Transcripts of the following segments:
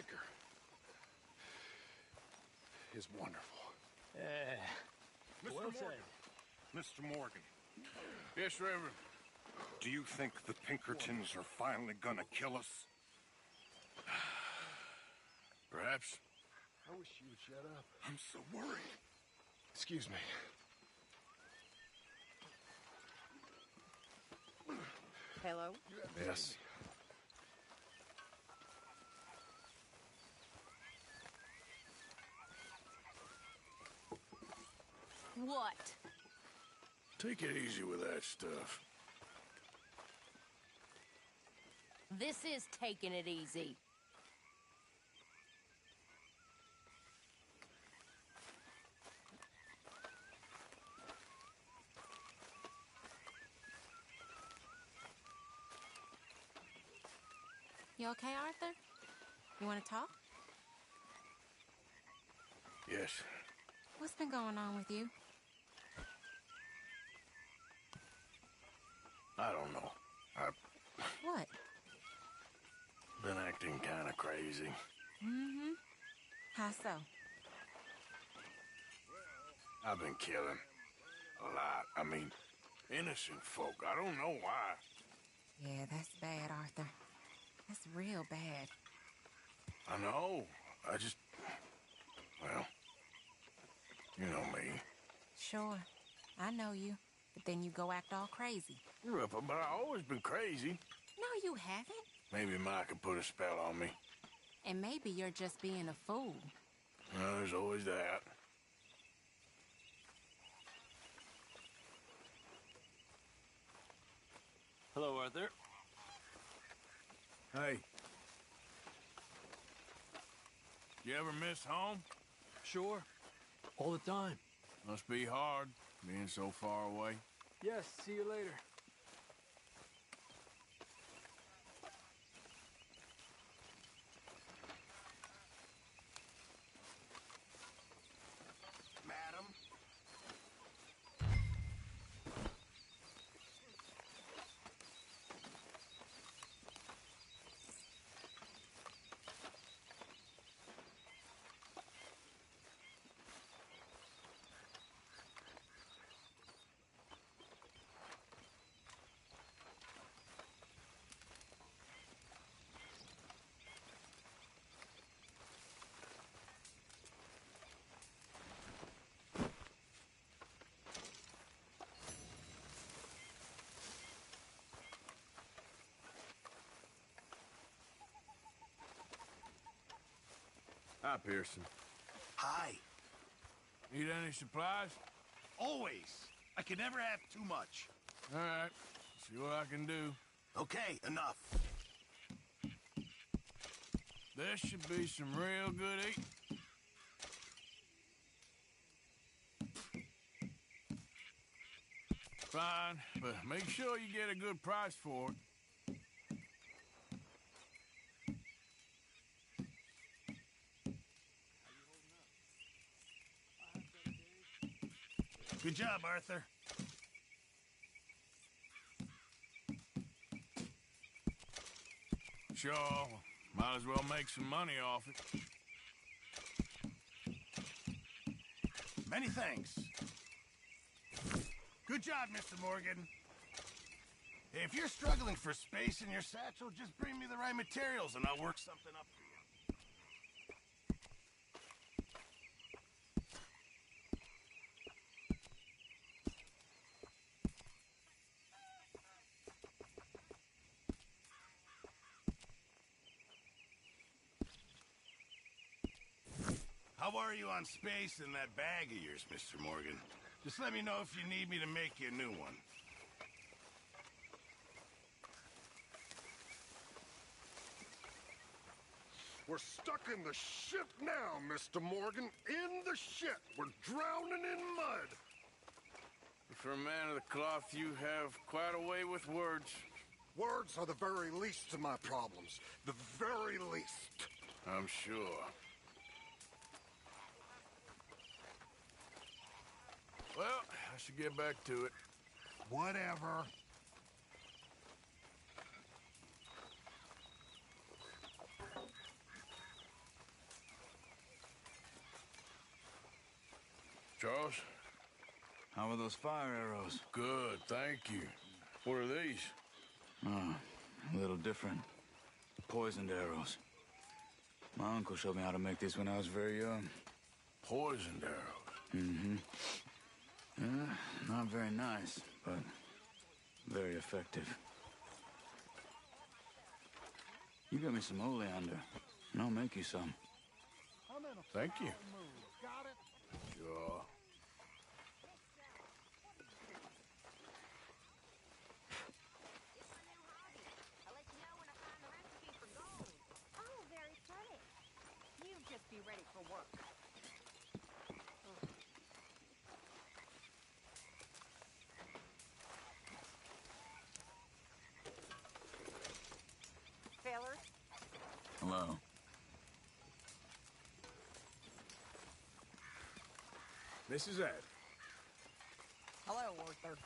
liquor is wonderful. Mr. Well Morgan. said. Mr. Morgan, Yes, Reverend. do you think the Pinkertons are finally gonna kill us? Perhaps. I wish you would shut up. I'm so worried. Excuse me. Hello? Yes. What? Take it easy with that stuff. This is taking it easy. You okay, Arthur? You want to talk? Yes. What's been going on with you? I don't know. I've What? been acting kind of crazy. Mm-hmm. How so? I've been killing. A lot. I mean, innocent folk. I don't know why. Yeah, that's bad, Arthur. That's real bad. I know. I just... Well... You know me. Sure. I know you. But then you go act all crazy. But I've always been crazy. No, you haven't. Maybe Mike could put a spell on me. And maybe you're just being a fool. No, there's always that. Hello, Arthur. Hey. You ever miss home? Sure. All the time. Must be hard, being so far away. Yes, see you later. Madam? Hi, Pearson. Hi. Need any supplies? Always. I can never have too much. All right. See what I can do. Okay, enough. There should be some real good eating. Fine, but make sure you get a good price for it. Good job, Arthur. Sure, might as well make some money off it. Many thanks. Good job, Mr. Morgan. If you're struggling for space in your satchel, just bring me the right materials and I'll work something up for you. How are you on space in that bag of yours, Mr. Morgan? Just let me know if you need me to make you a new one. We're stuck in the shit now, Mr. Morgan. In the shit. We're drowning in mud. For a man of the cloth, you have quite a way with words. Words are the very least of my problems. The very least. I'm sure. Well, I should get back to it. Whatever. Charles? How are those fire arrows? Good, thank you. What are these? Oh, a little different. Poisoned arrows. My uncle showed me how to make these when I was very young. Poisoned arrows? Mm-hmm. Yeah, not very nice, but very effective. You get me some oleander, and I'll make you some. Thank you. Got it? Sure. I'll let you know when I find the recipe for gold. Oh, very funny. You just be ready for work. Fellers? Hello. Mrs. Ed. Hello, Arthur.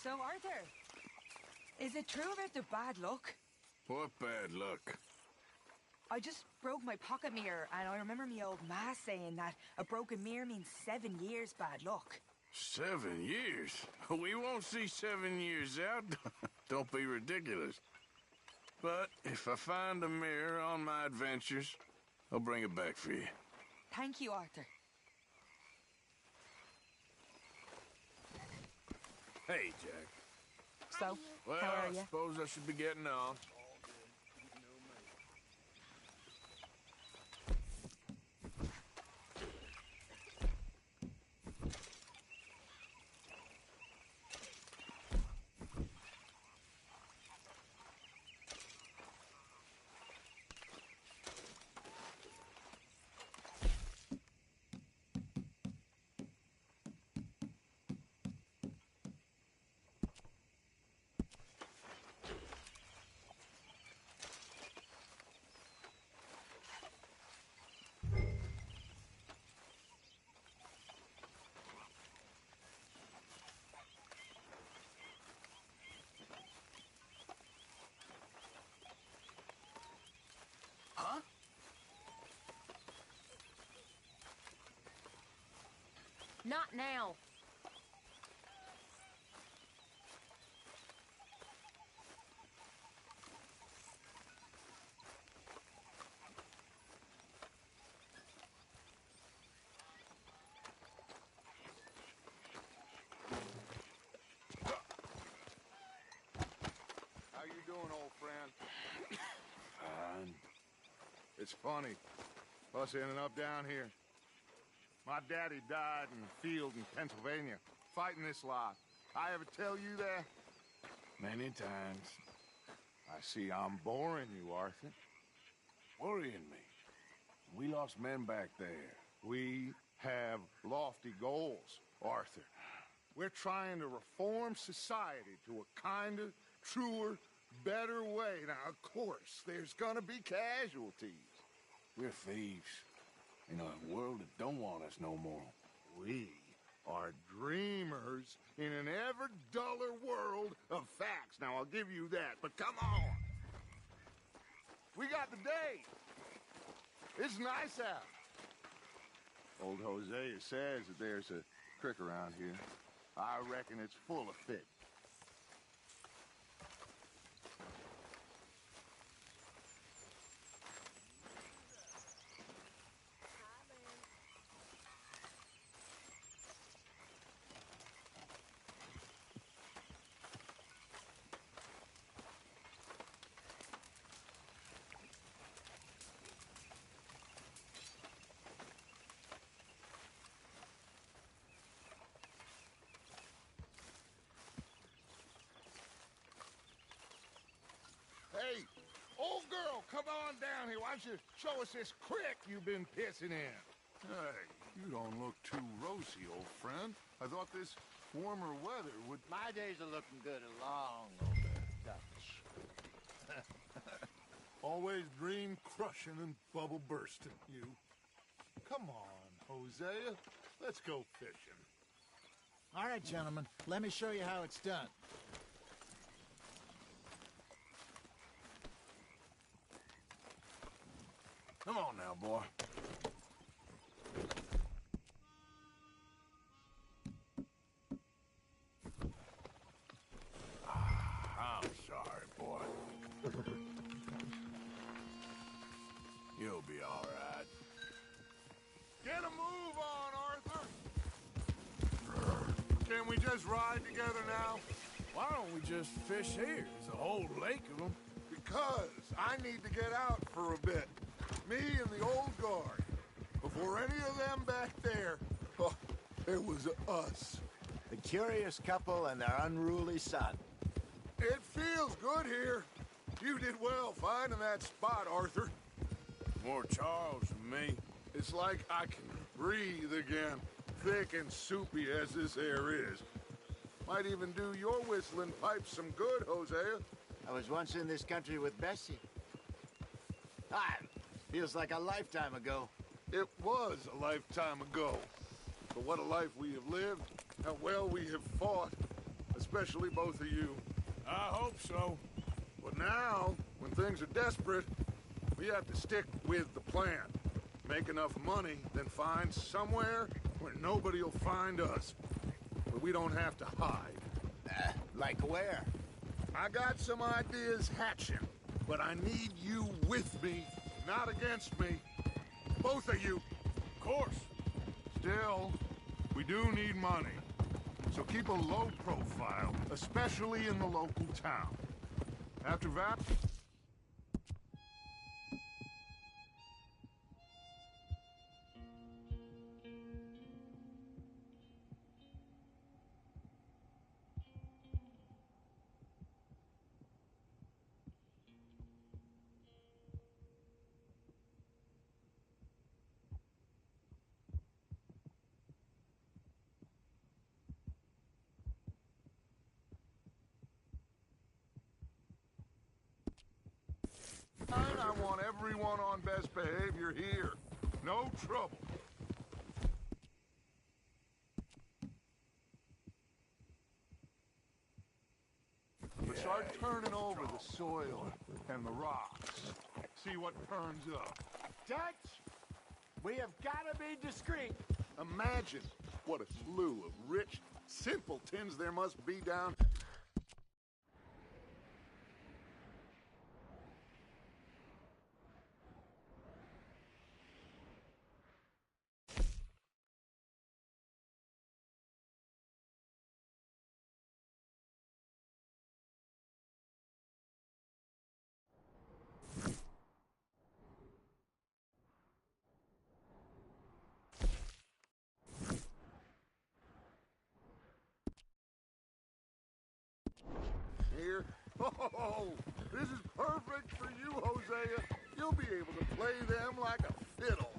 So, Arthur, is it true about the bad luck? What bad luck? I just broke my pocket mirror, and I remember me old ma saying that a broken mirror means 7 years bad luck. 7 years? We won't see 7 years out. Don't be ridiculous. But if I find a mirror on my adventures, I'll bring it back for you. Thank you, Arthur. Hey, Jack. So, Well, how are I you? suppose I should be getting on. Huh? Not now. How you doing, old friend? Fine. It's funny, us ending up down here. My daddy died in the field in Pennsylvania, fighting this lot. I ever tell you that? Many times. I see I'm boring you, Arthur. Worrying me. We lost men back there. We have lofty goals, Arthur. We're trying to reform society to a kinder, truer, better way. Now, of course, there's gonna be casualties. We're thieves. In a world that don't want us no more. We are dreamers in an ever duller world of facts. Now, I'll give you that, but come on. We got the day. It's nice out. Old Hosea says that there's a creek around here. I reckon it's full of fish. don't you show us this creek you've been pissing in? Hey, you don't look too rosy, old friend. I thought this warmer weather would... My days are looking good along over touch. Always dream crushing and bubble bursting, you. Come on, Hosea. Let's go fishing. All right, gentlemen. Let me show you how it's done. Come on now, boy. I'm sorry, boy. You'll be all right. Get a move on, Arthur. Can we just ride together now? Why don't we just fish here? There's a whole lake of them. Because I need to get out for a bit. Me and the old guard. Before any of them back there, oh, it was us. The curious couple and their unruly son. It feels good here. You did well finding that spot, Arthur. More Charles than me. It's like I can breathe again, thick and soupy as this air is. Might even do your whistling pipes some good, Hosea. I was once in this country with Bessie. Ah, feels like a lifetime ago. It was a lifetime ago. But what a life we have lived, how well we have fought, especially both of you. I hope so. But now, when things are desperate, we have to stick with the plan. Make enough money, then find somewhere where nobody will find us. Where we don't have to hide. Like where? I got some ideas hatching, but I need you with me, not against me. Both of you. Of course. Still, we do need money. So keep a low profile, especially in the local town. After that... I want everyone on best behavior here. No trouble. But start turning over the soil and the rocks. See what turns up. Dutch, we have got to be discreet. Imagine what a slew of rich simpletons there must be down... Here. Oh, this is perfect for you, Hosea. You'll be able to play them like a fiddle.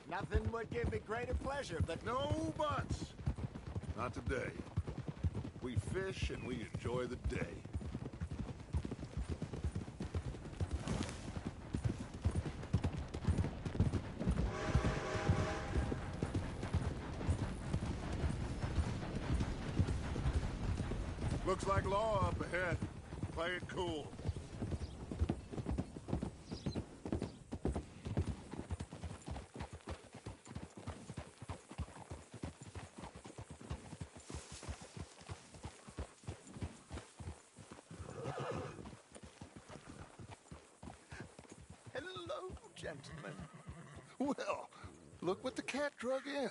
Nothing would give me greater pleasure, but... No buts. Not today. We fish and we enjoy the day. Looks like law up ahead. Play it cool. Hello, gentlemen. Well, look what the cat drug in.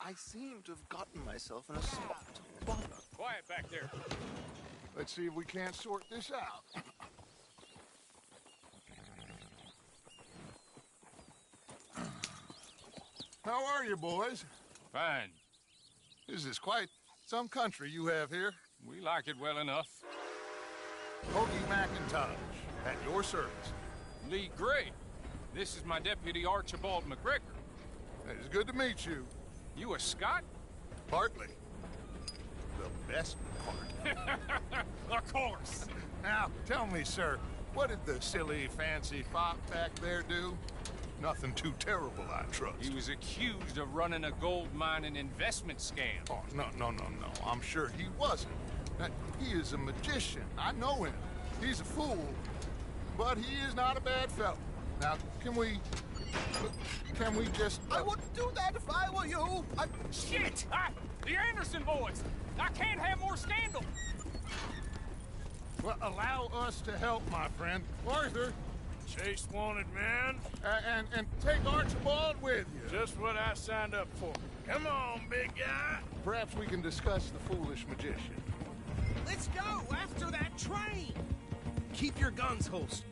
I seem to have gotten myself in a spot. Bother. Quiet back there. Let's see if we can't sort this out. How are you, boys? Fine. This is quite some country you have here. We like it well enough. Hoagie McIntosh, at your service. Lee Gray. This is my deputy Archibald McGregor. It's good to meet you. You a Scot? Partly. The best part. Of course. Now, tell me, sir, what did the silly, fancy fop back there do? Nothing too terrible, I trust. He was accused of running a gold mining investment scam. Oh, no. I'm sure he wasn't. He is a magician. I know him. He's a fool, but he is not a bad fellow. Now, can we just... I wouldn't do that if I were you. Shit! The Anderson boys! I can't have more scandal! Well, allow us to help, my friend. Arthur, Chase wanted man. and take Archibald with you. Just what I signed up for. Come on, big guy. Perhaps we can discuss the foolish magician. Let's go after that train. Keep your guns holstered.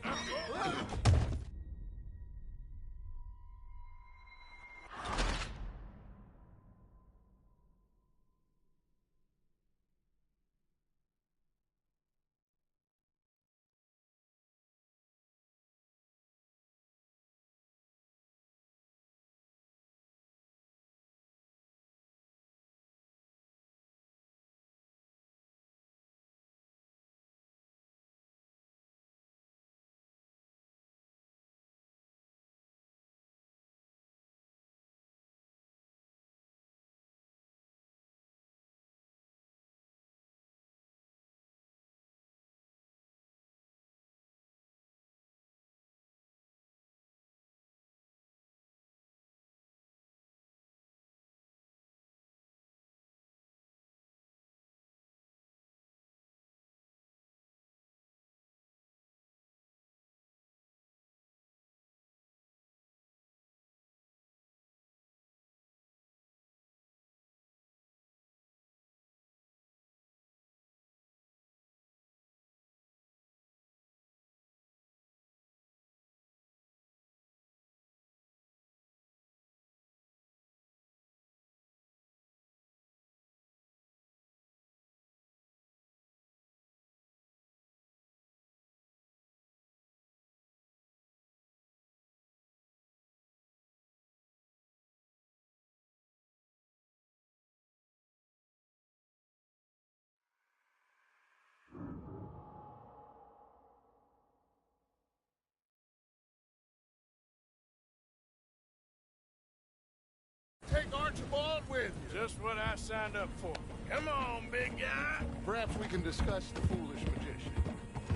Take Archibald with you. Just what I signed up for. Come on, big guy. Perhaps we can discuss the foolish magician.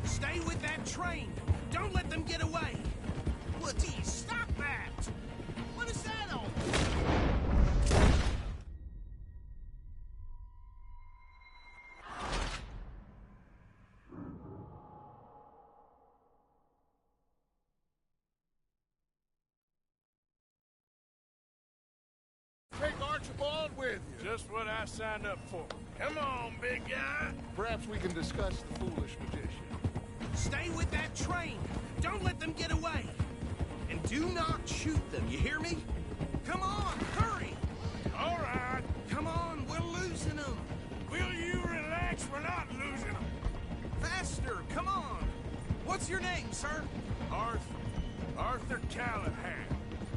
Stay with that train. Don't let them get away. Woody, stop that! What is that all? Take Archibald with you. Just what I signed up for. Come on, big guy. Perhaps we can discuss the foolish magician. Stay with that train. Don't let them get away. And do not shoot them, you hear me? Come on, hurry! All right. Come on, we're losing them. Will you relax? We're not losing them. Faster, come on. What's your name, sir? Arthur Callahan.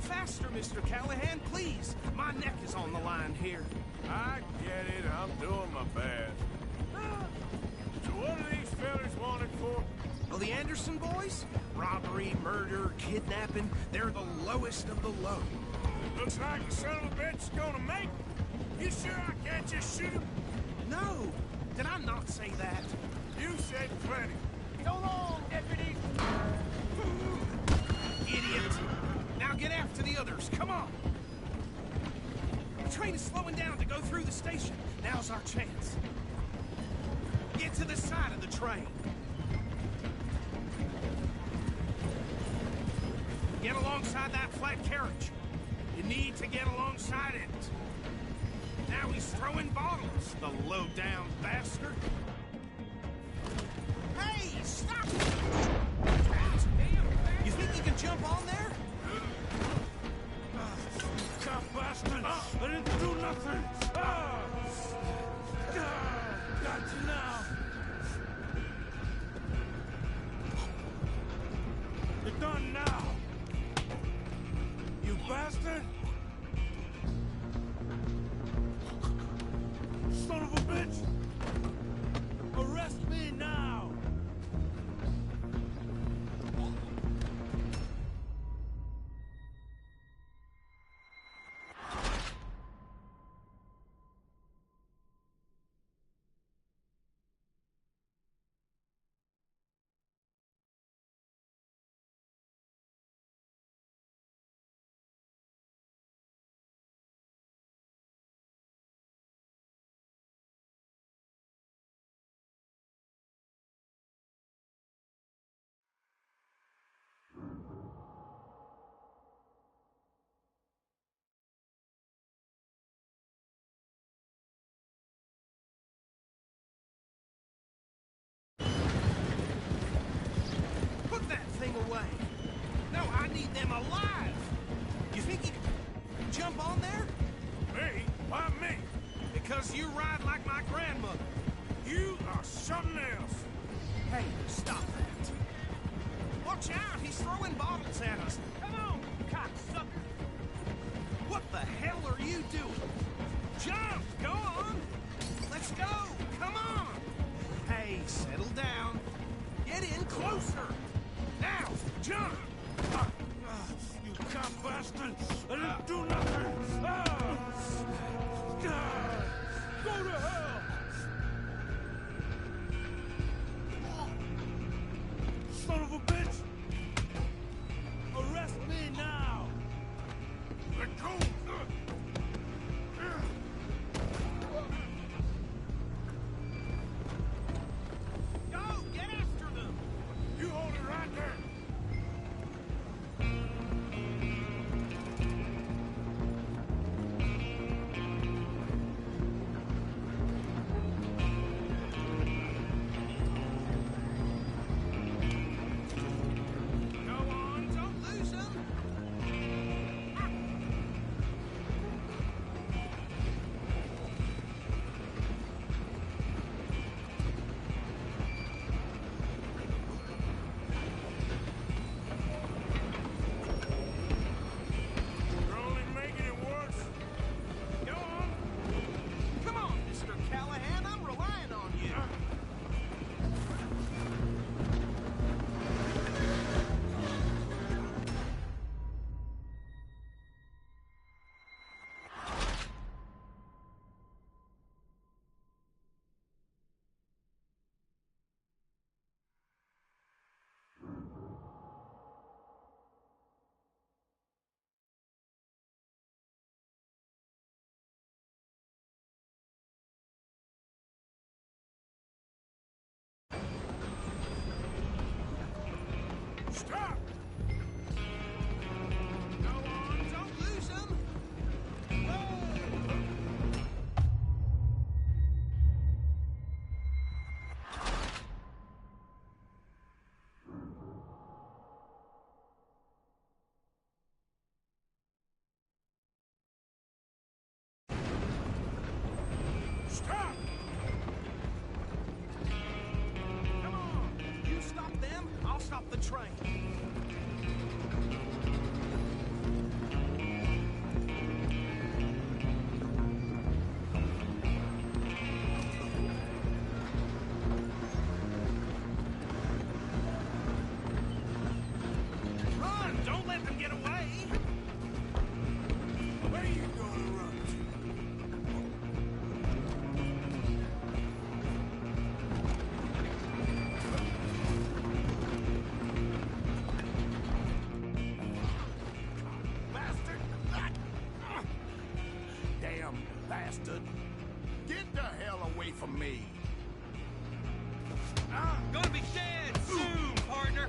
Faster, Mr. Callahan, please. My neck is on the line here. I get it. I'm doing my best. So what are these fellas wanted for? Oh, the Anderson boys? Robbery, murder, kidnapping. They're the lowest of the low. Looks like the son of a bitch is gonna make it. You sure I can't just shoot him? No. Did I not say that? You said plenty. So long, deputy. Idiot. Now get after the others. Come on. The train is slowing down to go through the station. Now's our chance. Get to the side of the train. Get alongside that flat carriage. You need to get alongside it. Now he's throwing bottles, the low-down bastard. Hey, stop! You think you can jump on there? Cop bastard! I didn't do nothing! Got you now! You're done now! bitch! Arrest me now! Put that thing away! No, I need them alive! You think you can jump on there? Me? Why me? Because you ride like my grandmother. You are something else. Hey, stop that. Watch out, he's throwing bottles at us. Come on, cocksucker! What the hell are you doing? Jump! Go on! Let's go! Come on! Hey, settle down. Get in closer! Now, jump! You cop bastard! I didn't do nothing! Go to hell! Son of a bitch! Arrest me now! Let go! Go! Get after them! You hold it right there! Go on, don't lose them! You're only making it worse. Go on. Come on, Mr. Callahan, I'm relying on you. Stop! Go on, don't lose them! Stop! Come on! You stop them, I'll stop the train. Run! Don't let them get away! Where are you going to run to? Bastard! Damn bastard! Get the hell away from me! Gonna be dead soon, partner!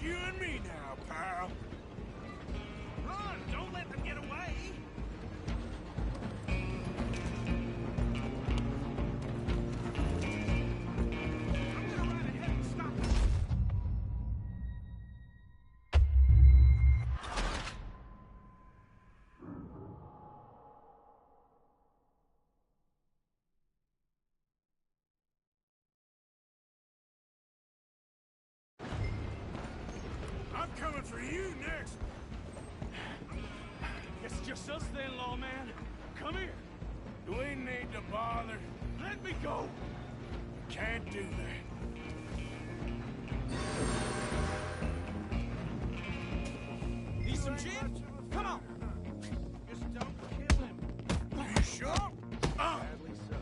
you and me now, pal. Run! Don't let them get away! I'm gonna ride ahead and stop them. I'm coming for you next. It's just us then, lawman. Come here. Do we need to bother? Let me go. Can't do that. Need some gin? Come on. Just don't kill him. Are you sure? Sadly so.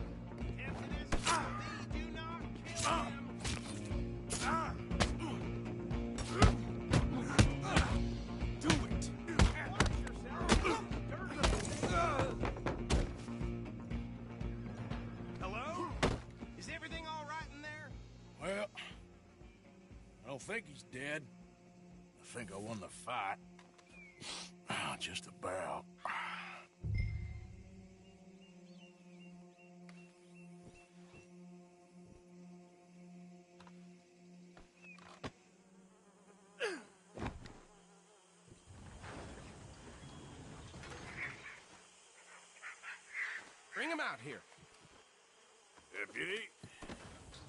If it isn't for thee, do not kill him. Do it. Watch yourself. Hello? Is everything all right in there? Well, I don't think he's dead. I think I won the fight. Just about. Bring him out here. Deputy,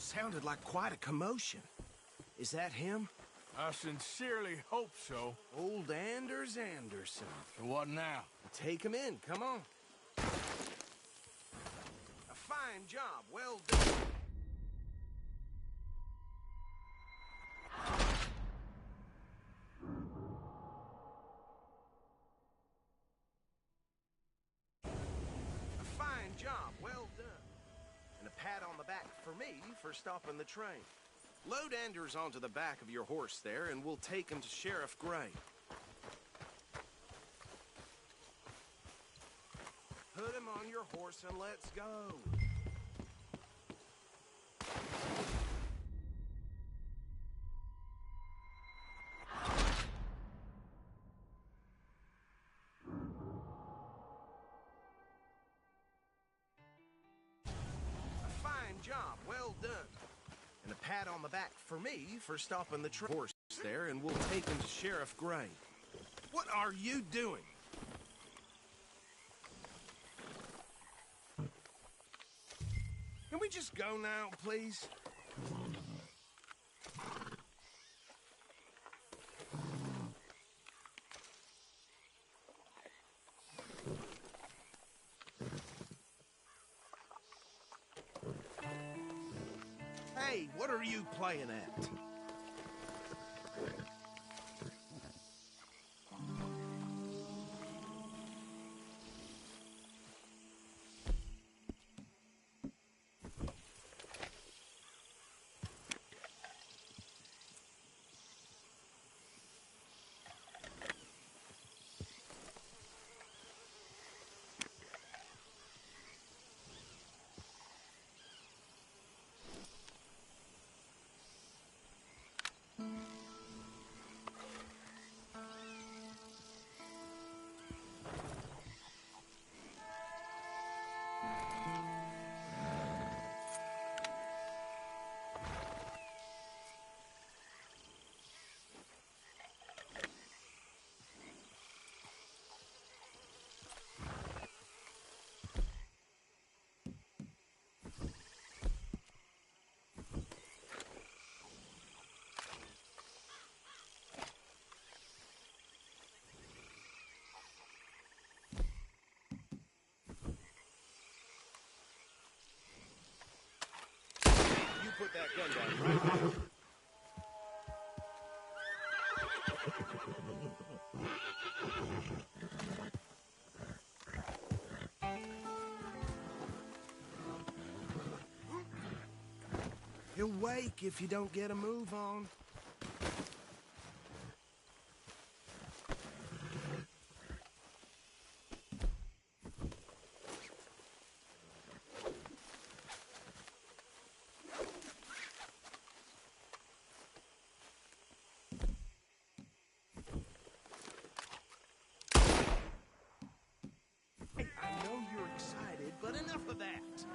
Sounded like quite a commotion. Is that him? I sincerely hope so. Old Anders Anderson. So what now? Take him in, come on. A fine job, well done. A fine job, well done. And a pat on the back for me for stopping the train. Load Anders onto the back of your horse there, and we'll take him to Sheriff Gray. Put him on your horse and let's go. A fine job, well done. And a pat on the back for me for stopping the horse there, and we'll take him to Sheriff Gray. What are you doing? Can we just go now, please? Hey, what are you playing at? You put that gun down, right? He'll wake if you don't get a move on. that.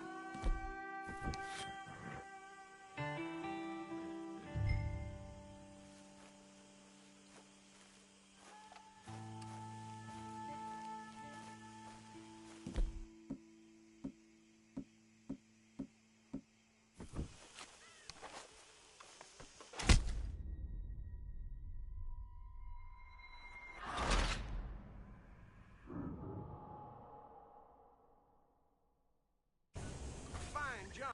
Fine job.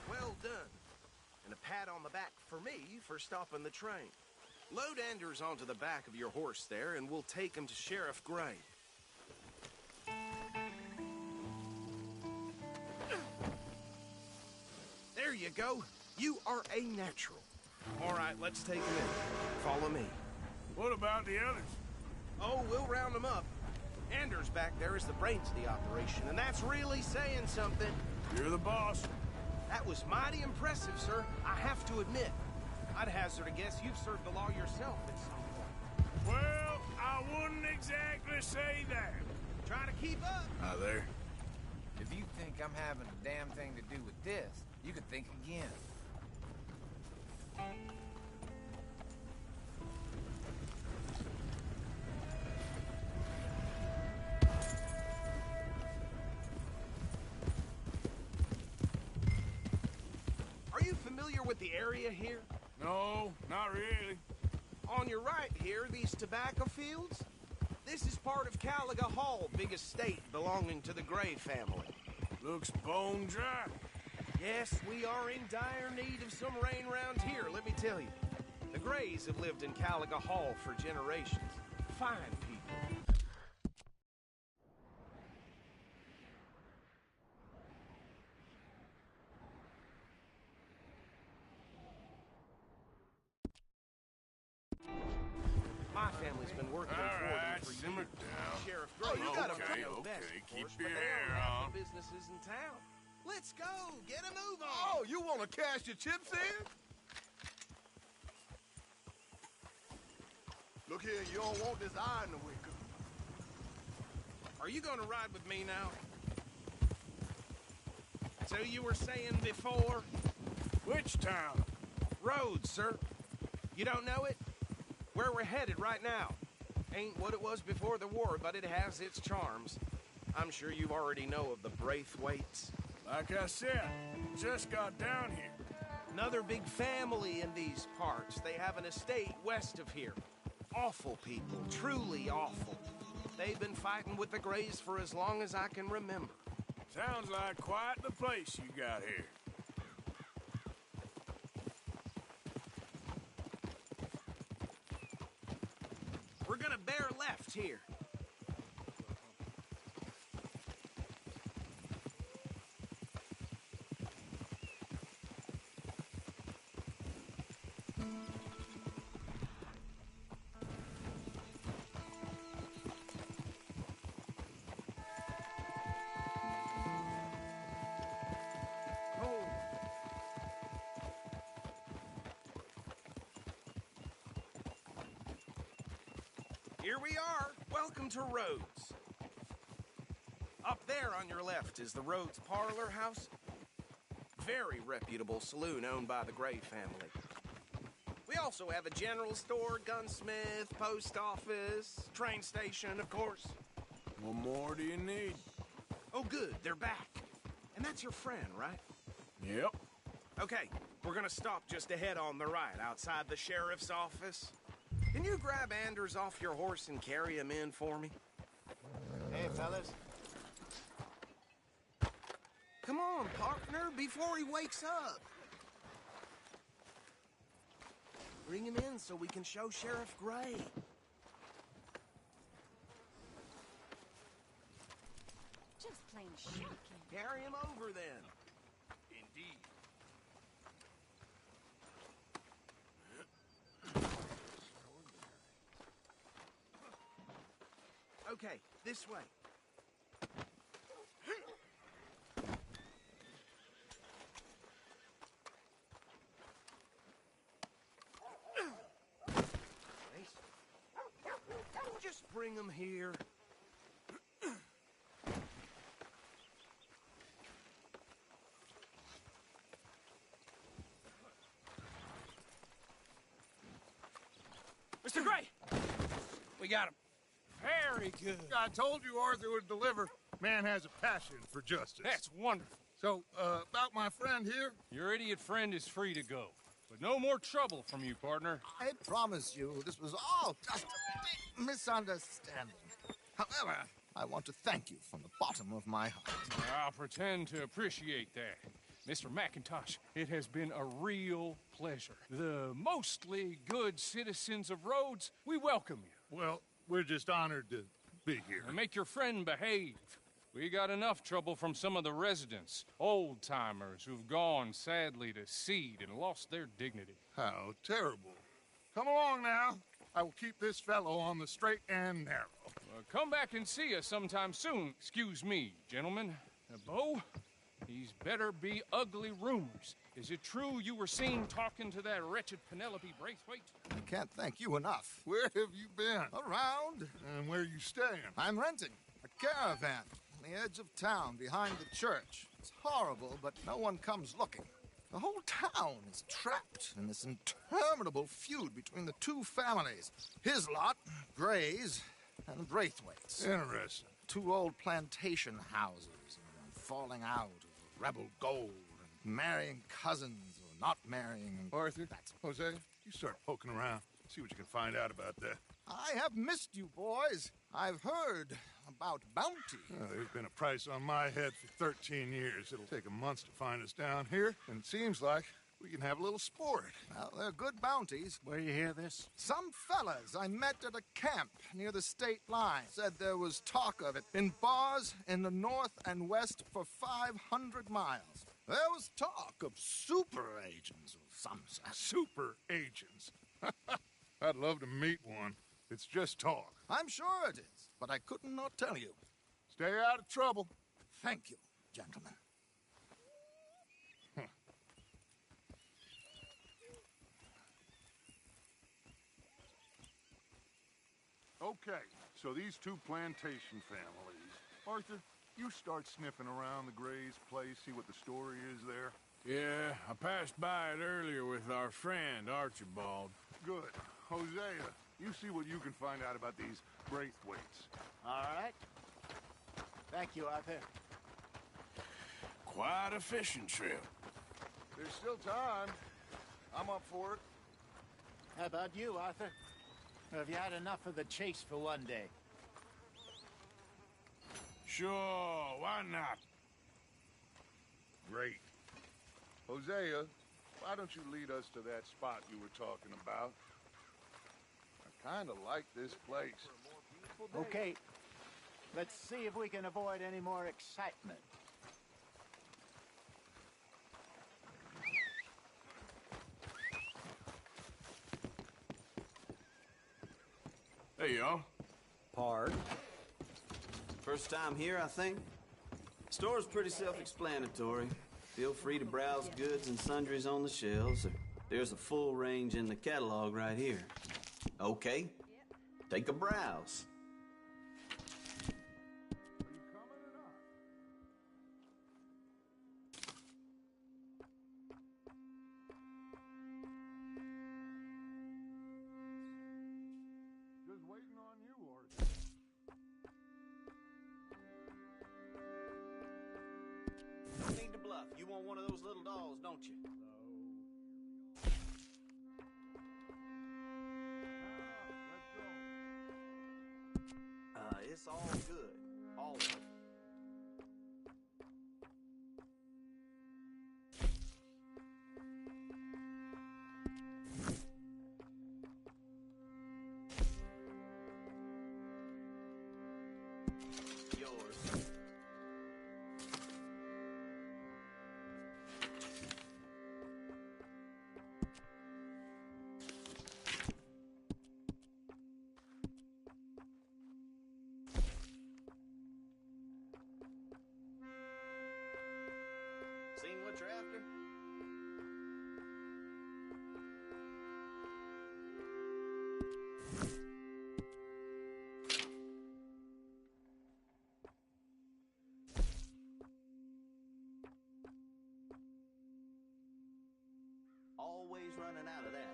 Well done. And a pat on the back for me for stopping the train. Load Anders onto the back of your horse there, and we'll take him to Sheriff Gray. There you go. You are a natural. All right, let's take him in. Follow me. What about the others? Oh, we'll round them up. Anders back there is the brains of the operation, and that's really saying something. You're the boss. That was mighty impressive, sir. I have to admit. I'd hazard a guess you've served the law yourself at some point. Well, I wouldn't exactly say that. Trying to keep up. Hi there. If you think I'm having a damn thing to do with this, you can think again. Are you familiar with the area here? No, not really. On your right here, these tobacco fields? This is part of Caliga Hall, big estate belonging to the Gray family. Looks bone dry. Yes, we are in dire need of some rain round here, let me tell you. The Grays have lived in Caliga Hall for generations. Fine people. My family's been working All for right, them for simmer years. down. Sheriff Gray, Oh, you gotta okay, know best, okay, of keep course, your but they hair own half on. the businesses in town. Let's go, get a move on. Oh, you want to cash your chips in? Look here, you don't want this iron to wake up. Are you gonna ride with me now? So you were saying before? Which town? Rhodes, sir. You don't know it? Where we're headed right now. Ain't what it was before the war, but it has its charms. I'm sure you already know of the Braithwaites. Like I said, just got down here. Another big family in these parts. They have an estate west of here. Awful people, truly awful. They've been fighting with the Greys for as long as I can remember. Sounds like quite the place you got here. We're gonna bear left here. Here we are. Welcome to Rhodes. Up there on your left is the Rhodes Parlor House. Very reputable saloon owned by the Gray family. We also have a general store, gunsmith, post office, train station, of course. What more do you need? Oh, good. They're back. And that's your friend, right? Yep. Okay, we're gonna stop just ahead on the right, outside the sheriff's office. Can you grab Anders off your horse and carry him in for me? Hey, fellas. Come on, partner, before he wakes up. Bring him in so we can show Sheriff Gray. Just plain shocking. Carry him over, then. Indeed. Okay, this way. Just bring them here. Mr. Gray! We got him. Very good. I told you Arthur would deliver. Man has a passion for justice. That's wonderful. So, about my friend here? Your idiot friend is free to go. But no more trouble from you, partner. I promise you, this was all just a big misunderstanding. However, I want to thank you from the bottom of my heart. I'll pretend to appreciate that. Mr. McIntosh, it has been a real pleasure. The mostly good citizens of Rhodes, we welcome you. Well, we're just honored to be here. And make your friend behave. We got enough trouble from some of the residents, old-timers who've gone, sadly, to seed and lost their dignity. How terrible. Come along now. I will keep this fellow on the straight and narrow. Come back and see us sometime soon. Excuse me, gentlemen. Bo, these better be ugly rumors. Is it true you were seen talking to that wretched Penelope Braithwaite? I can't thank you enough. Where have you been? Around. And where are you staying? I'm renting a caravan on the edge of town behind the church. It's horrible, but no one comes looking. The whole town is trapped in this interminable feud between the two families. His lot, Gray's, and Braithwaite's. Interesting. Two old plantation houses falling out of rebel gold and marrying cousins or not marrying. Arthur, Jose, you start poking around. See what you can find out about that. I have missed you, boys. I've heard about bounty. There's been a price on my head for 13 years. It'll take a month to find us down here, and it seems like we can have a little sport. Well, they're good bounties. Where you hear this? Some fellas I met at a camp near the state line said there was talk of it in bars in the north and west for 500 miles. There was talk of super agents of some sort. Super agents. I'd love to meet one. It's just talk. I'm sure it is, but I couldn't not tell you. Stay out of trouble. Thank you, gentlemen. Okay, so these two plantation families. Arthur, you start sniffing around the Gray's place, see what the story is there. Yeah, I passed by it earlier with our friend, Archibald. Good. Hosea, you see what you can find out about these Braithwaites. All right. Thank you, Arthur. quite a fishing trip. There's still time. I'm up for it. How about you, Arthur? Or have you had enough of the chase for one day? Sure, why not? Great. Hosea, why don't you lead us to that spot you were talking about? I kind of like this place. Okay. Let's see if we can avoid any more excitement. Hey, y'all. Pard. First time here, I think. Store's pretty self-explanatory. Feel free to browse goods and sundries on the shelves. There's a full range in the catalog right here. Okay, take a browse. Just waiting on you, Arthur. Don't need to bluff. You want one of those little dolls, don't you? It's all good. All of it. Yours. Seen what you're after? Always running out of that.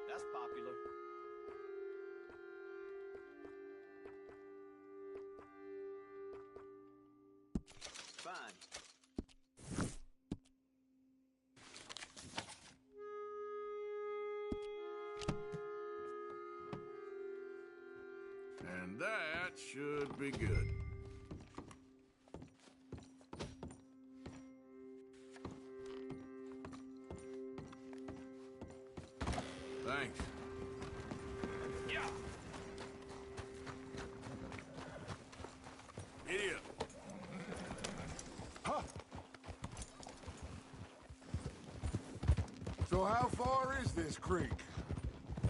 That's popular. Fine. And that should be good. Thanks. Yeah. Idiot. Huh. So how far is this creek?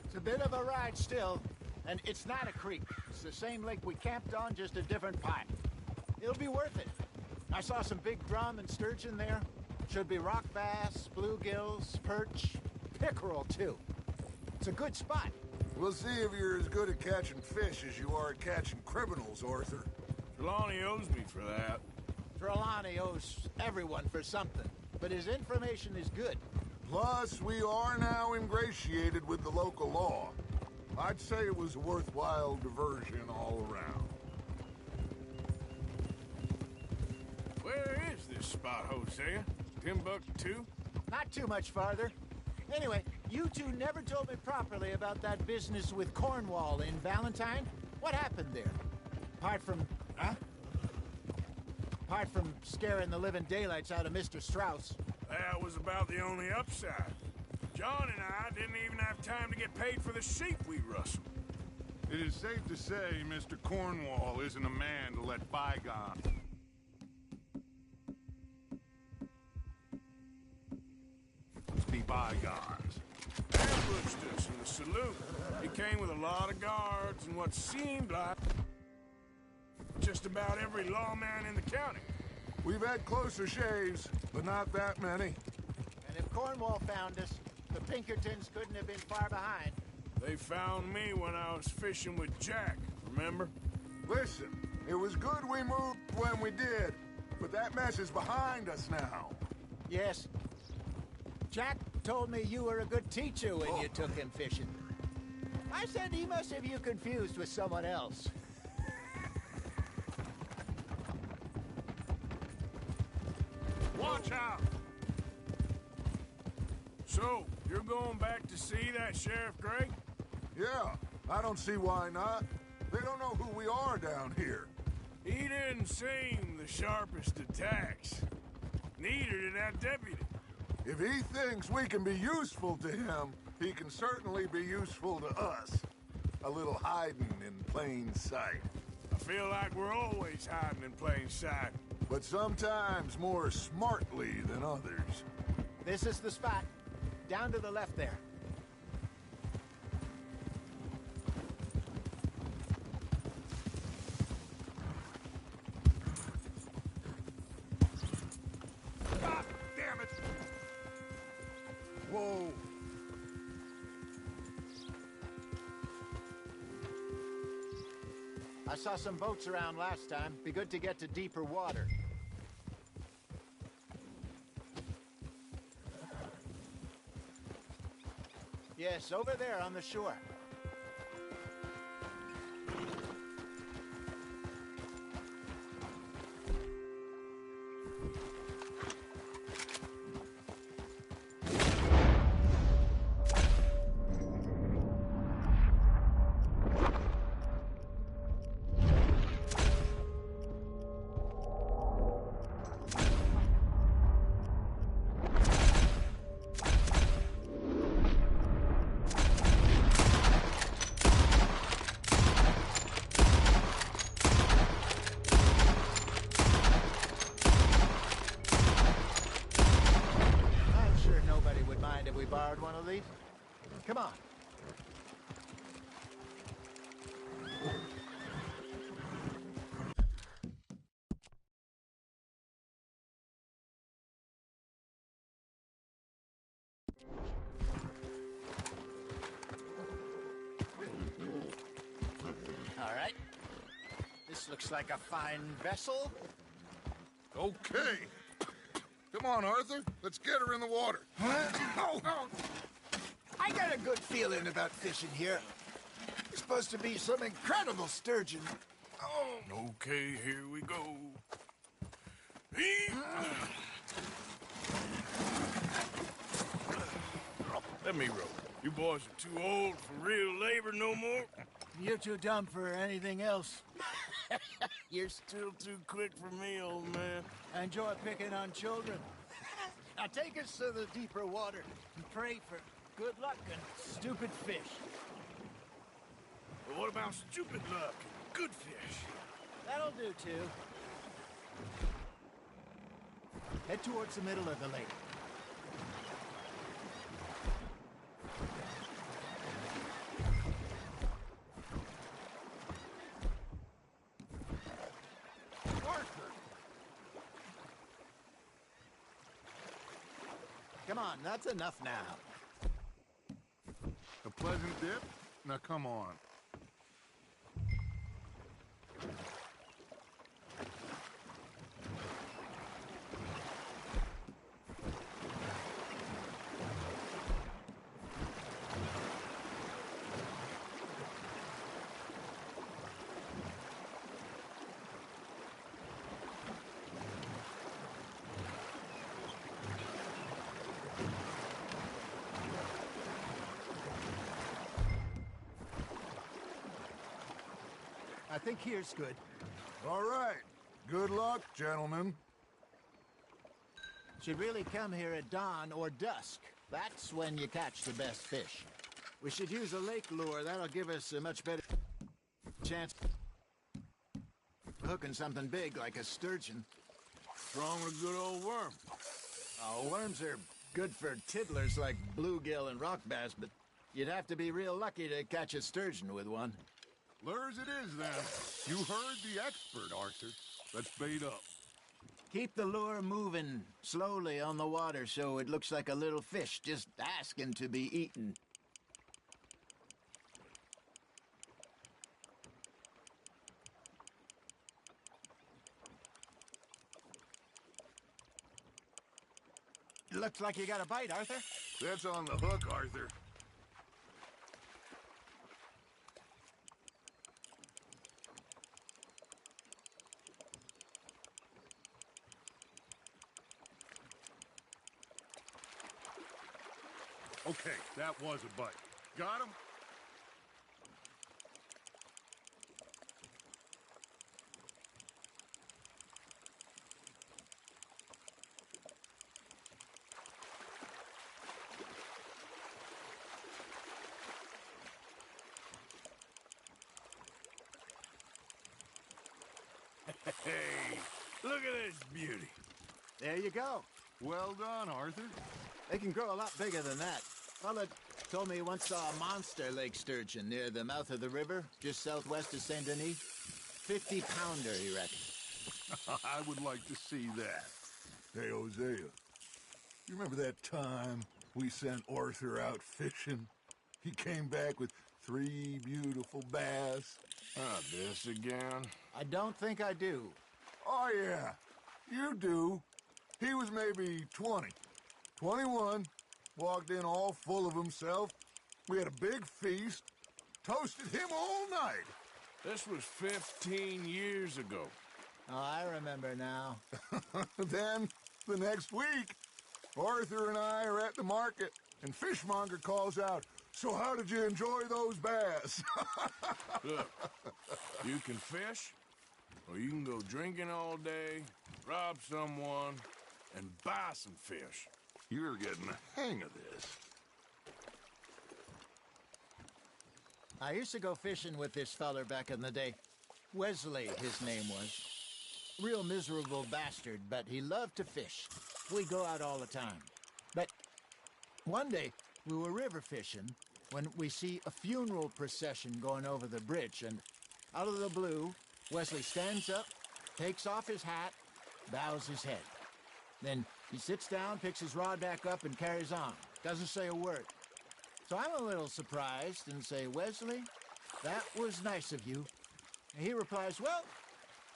It's a bit of a ride still, and it's not a creek. It's the same lake we camped on, just a different part. It'll be worth it. I saw some big drum and sturgeon there. Should be rock bass, bluegills, perch, pickerel too. It's a good spot. We'll see if you're as good at catching fish as you are at catching criminals, Arthur. Trelawney owes me for that. Trelawney owes everyone for something, but his information is good. Plus, we are now ingratiated with the local law. I'd say it was a worthwhile diversion all around. Where is this spot, Hosea? Timbuktu? Not too much farther. Anyway, you two never told me properly about that business with Cornwall in Valentine. What happened there? Apart from... Huh? Apart from scaring the living daylights out of Mr. Strauss. That was about the only upside. John and I didn't even have time to get paid for the sheep we rustled. It is safe to say Mr. Cornwall isn't a man to let bygones. Be bygones. Ambushed us in the saloon. He came with a lot of guards and what seemed like just about every lawman in the county. We've had closer shaves, but not that many. And if Cornwall found us, the Pinkertons couldn't have been far behind. They found me when I was fishing with Jack, remember? Listen, it was good we moved when we did, but that mess is behind us now. Yes. Jack told me you were a good teacher when you took him fishing. I said he must have you confused with someone else. Watch out! So, you're going back to see that Sheriff Gray? Yeah, I don't see why not. They don't know who we are down here. He didn't seem the sharpest of tacks. Neither did that deputy. If he thinks we can be useful to him, he can certainly be useful to us. A little hiding in plain sight. I feel like we're always hiding in plain sight. But sometimes more smartly than others. This is the spot. Down to the left there. Ah, damn it! Whoa! I saw some boats around last time. Be good to get to deeper water. Yes, over there on the shore. Borrowed one of these? Come on. All right. This looks like a fine vessel. Okay. Come on, Arthur. Let's get her in the water. Oh. I got a good feeling about fishing here. It's supposed to be some incredible sturgeon. Oh. Okay, here we go. Let me row. You boys are too old for real labor no more. You're too dumb for anything else. You're still too quick for me, old man. I enjoy picking on children. Now take us to the deeper water and pray for good luck and stupid fish. But what about stupid luck and good fish? That'll do, too. Head towards the middle of the lake. Come on, that's enough now. A pleasant dip? Now come on. I think here's good. All right. Good luck, gentlemen. Should really come here at dawn or dusk. That's when you catch the best fish. We should use a lake lure. That'll give us a much better chance of hooking something big like a sturgeon. What's wrong with a good old worm? Oh, worms are good for tiddlers like bluegill and rock bass, but you'd have to be real lucky to catch a sturgeon with one. Lures it is, then. You heard the expert, Arthur. Let's bait up. Keep the lure moving slowly on the water so it looks like a little fish just asking to be eaten. Looks like you got a bite, Arthur. That's on the hook, Arthur. Okay, that was a bite. Got him? Hey, look at this beauty. There you go. Well done, Arthur. They can grow a lot bigger than that. Fella told me he once saw a monster lake sturgeon near the mouth of the river, just southwest of Saint Denis. 50-pounder, he reckoned. I would like to see that. Hey, Hosea, you remember that time we sent Arthur out fishing? He came back with 3 beautiful bass. Ah, this again? I don't think I do. Oh, yeah, you do. He was maybe 20, 21, walked in all full of himself. We had a big feast, toasted him all night. This was 15 years ago. Oh, I remember now. Then, the next week, Arthur and I are at the market, and Fishmonger calls out, "So how did you enjoy those bass?" Look, you can fish, or you can go drinking all day, rob someone, and buy some fish. You're getting the hang of this. I used to go fishing with this feller back in the day. Wesley, his name was. Real miserable bastard, but he loved to fish. We go out all the time. But one day, we were river fishing when we see a funeral procession going over the bridge, and out of the blue, Wesley stands up, takes off his hat, bows his head. Then he sits down, picks his rod back up, and carries on. Doesn't say a word. So I'm a little surprised and say, "Wesley, that was nice of you." And he replies, "Well,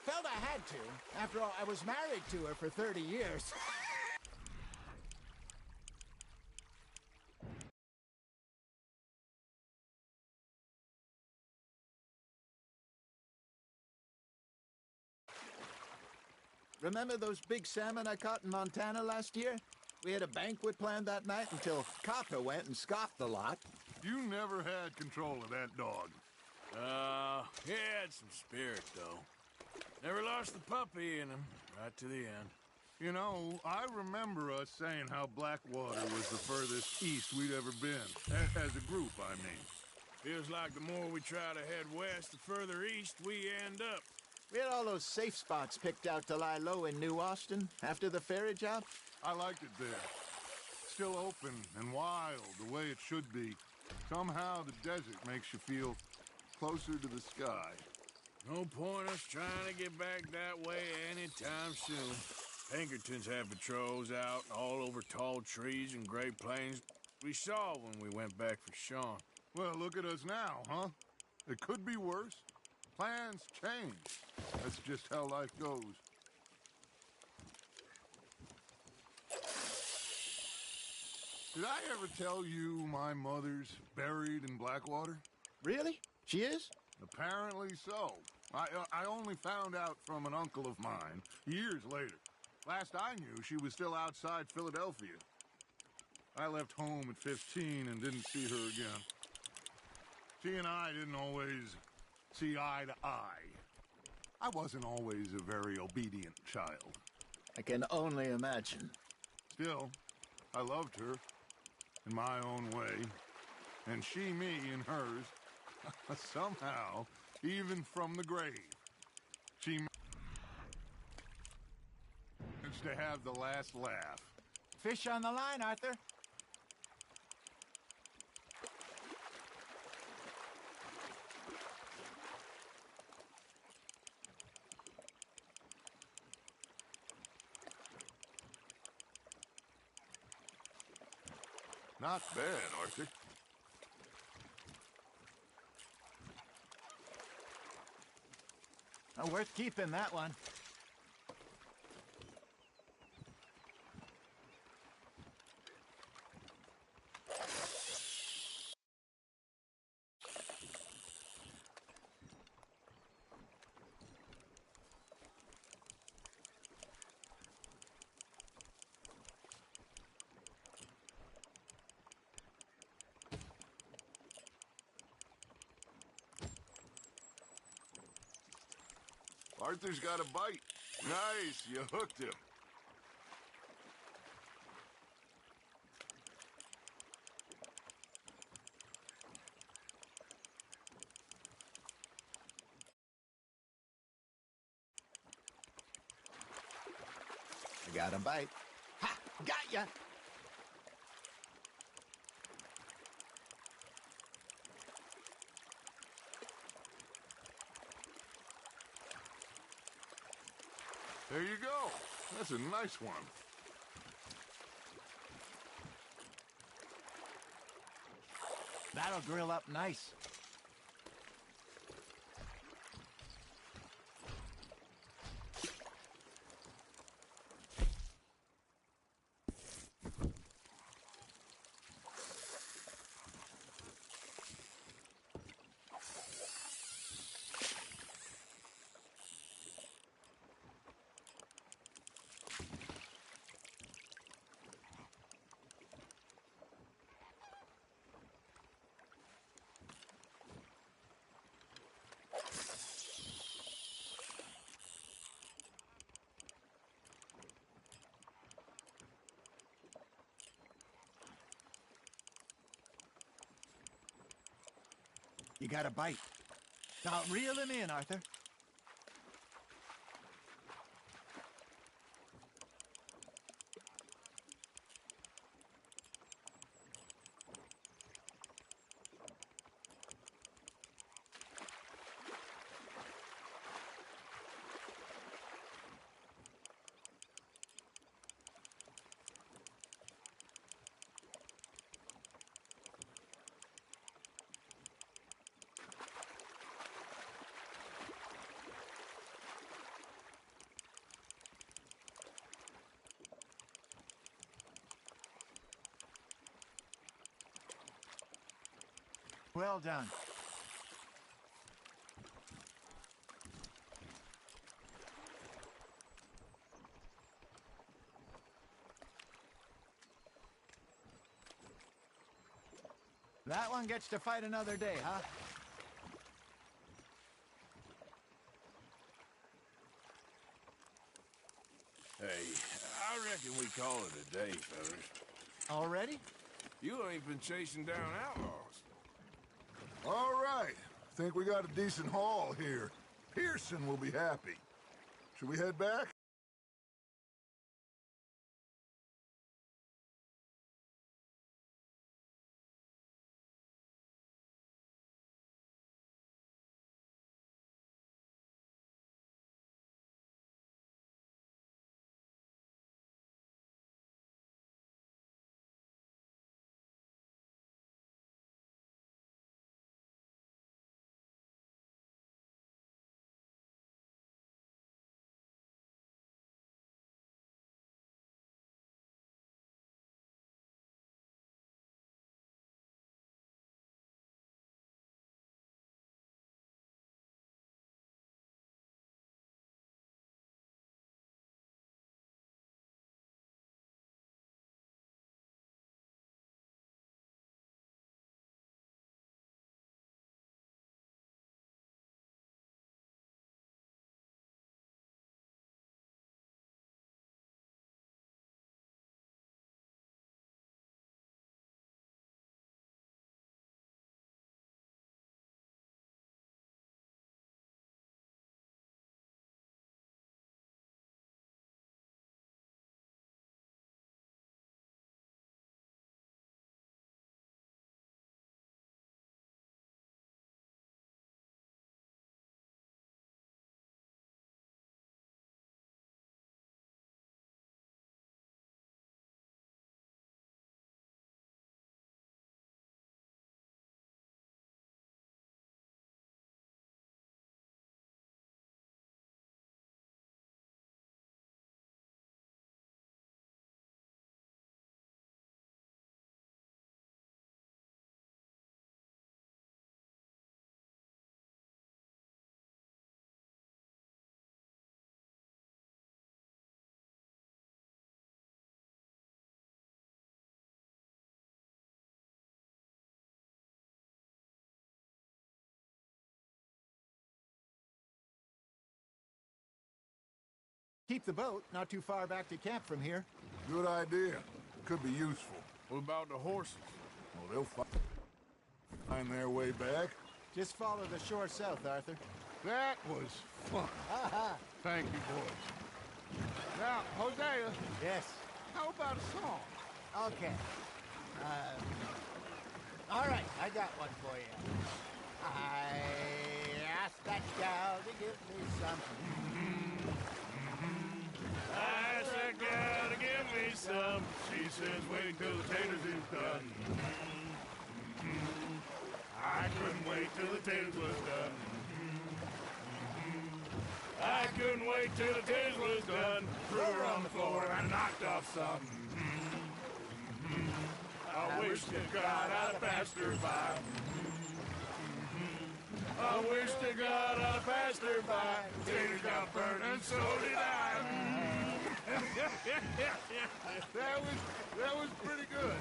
felt I had to. After all, I was married to her for 30 years. Remember those big salmon I caught in Montana last year? We had a banquet planned that night until Copper went and scoffed the lot. You never had control of that dog. He had some spirit, though. Never lost the puppy in him, right to the end. You know, I remember us saying how Blackwater was the furthest east we'd ever been. As a group, I mean. Feels like the more we try to head west, the further east we end up. We had all those safe spots picked out to lie low in New Austin after the ferry job. I liked it there. Still open and wild, the way it should be. Somehow the desert makes you feel closer to the sky. No point us trying to get back that way anytime soon. Pinkertons have patrols out all over tall trees and Great Plains. We saw when we went back for Sean. Well, look at us now, huh? It could be worse. Plans change. That's just how life goes. Did I ever tell you my mother's buried in Blackwater? Really? She is? Apparently so. I only found out from an uncle of mine years later. Last I knew, she was still outside Philadelphia. I left home at 15 and didn't see her again. She and I didn't always see eye to eye. I wasn't always a very obedient child. I can only imagine. Still, I loved her in my own way, and she me in hers. Somehow, even from the grave, she managed to have the last laugh. Fish on the line, Arthur. Not bad, Arthur. Oh, worth keeping, that one. Arthur's got a bite. Nice, you hooked him. I got a bite. Ha! Got ya! There you go. That's a nice one. That'll grill up nice. You got a bite. Now reel him in, Arthur. Well done. That one gets to fight another day, huh? Hey, I reckon we call it a day, fellas. Already? You ain't been chasing down outlaws. All right. Think we got a decent haul here. Pearson will be happy. Should we head back? Keep the boat not too far back to camp from here. Good idea. Could be useful. What about the horses? Well, they'll find their way back. Just follow the shore south, Arthur. That was fun. Thank you, boys. Now, Hosea. Yes. How about a song? Okay. All right, I got one for you. I asked that gal to give me some. I asked that gal to give me some. She says, wait till the taters is done. I couldn't wait till the taters was done. I couldn't wait till the taters was done. Threw her on the floor and I knocked off some. I wish to God I'd passed her by. I wish to God I passed her by. Taters got burned and so did I. That was pretty good.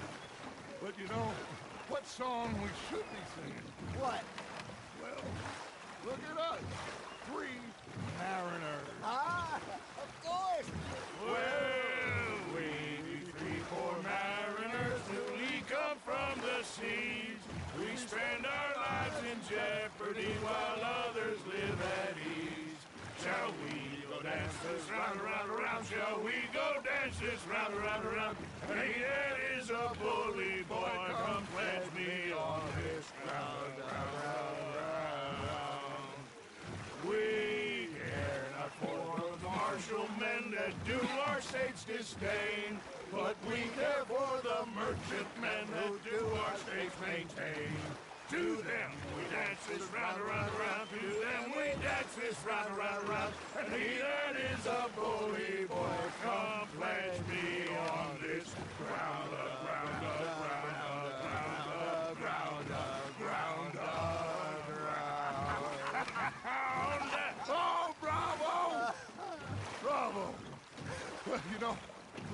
But you know, what song we should be singing? What? Well, look at us. 3 mariners. Ah, of course. Well, we 3 poor mariners, we come from the seas. We spend our lives in jeopardy while others live at ease. Shall we go dance this round, around, around? Shall we go dance this round, around, around? Hey, that is a bully boy, come pledge me on this ground, round, round, round. We care not for the martial men that do our state's disdain, but we care for the merchantmen who do our states maintain. To them we dance this round, around, around. To them we dance this round, around, around. And he that is a bully boy, come pledge me on this ground, ground, ground, ground, ground, ground, ground. Oh, bravo! Bravo! Well, you know,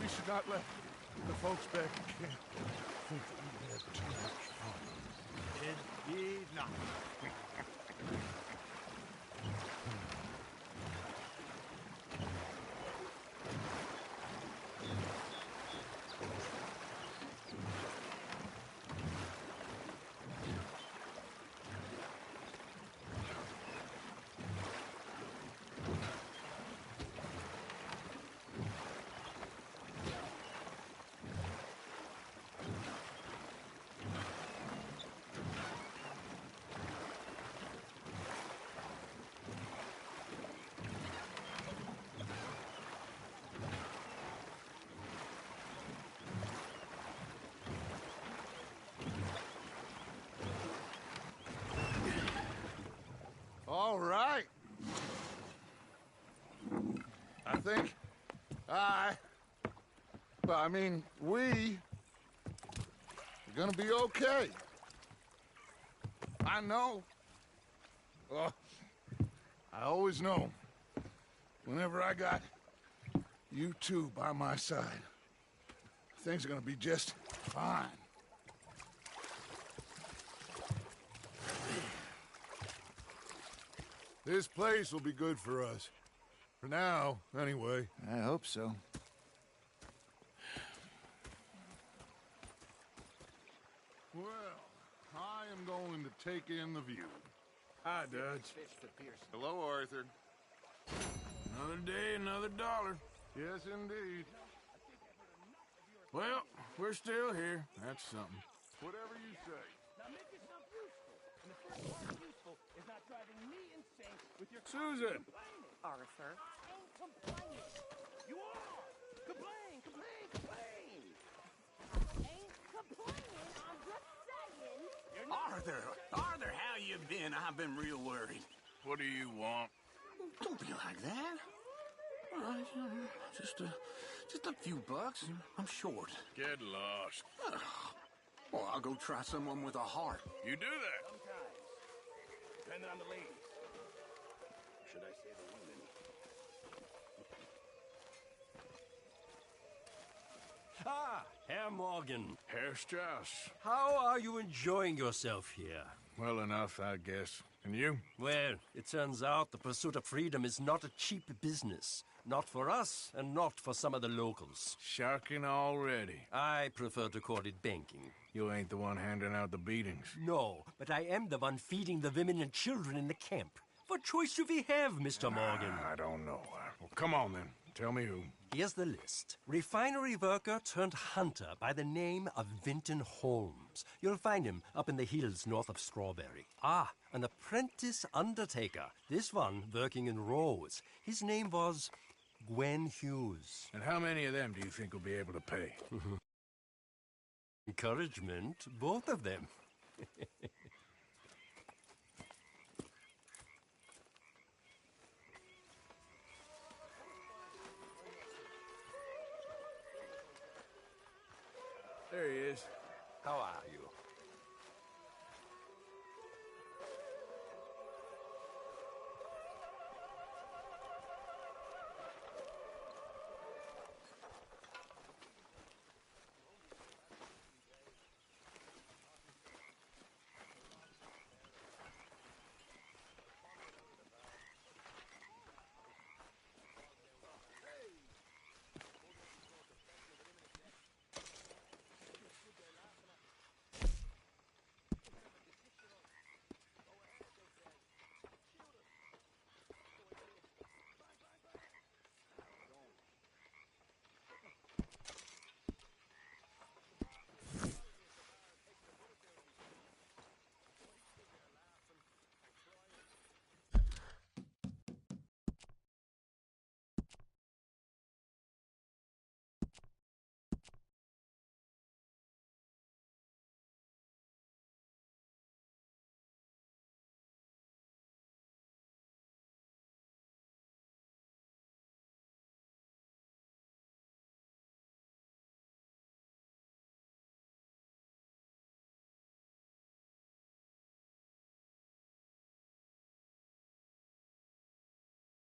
we should not let the folks back at camp think that we had too much fun. Indeed not. All right. I think we are gonna be okay. I know. I always know. Whenever I got you two by my side, things are gonna be just fine. This place will be good for us. For now, anyway. I hope so. Well, I am going to take in the view. Hi, Dutch. Hello, Arthur. Another day, another dollar. Yes, indeed. Well, we're still here. That's something. Whatever you say. Now make yourself useful. And the first part of useful is not driving me insane with your Susan! Arthur. I ain't complaining. You are! Complain, complain, complain! Ain't complaining, I'm just saying. Arthur, how you been? I've been real worried. What do you want? Don't be like that. All right, just a few bucks. I'm short. Get lost. Well, I'll go try someone with a heart. You do that? Sometimes. Depending on the ladies. Should I say the women? Ah, Herr Morgan. Herr Strauss. How are you enjoying yourself here? well enough, I guess. And you? Well, it turns out the pursuit of freedom is not a cheap business. Not for us, and not for some of the locals. Sharking already. I prefer to call it banking. You ain't the one handing out the beatings. No, but I am the one feeding the women and children in the camp. What choice do we have, Mr. Morgan? I don't know. Well, come on, then. Tell me who. Here's the list. Refinery worker turned hunter by the name of Vinton Holmes. You'll find him up in the hills north of Strawberry. Ah, an apprentice undertaker. This one working in rows. His name was Gwen Hughes. And how many of them do you think will be able to pay? Encouragement, both of them. There he is. How are you?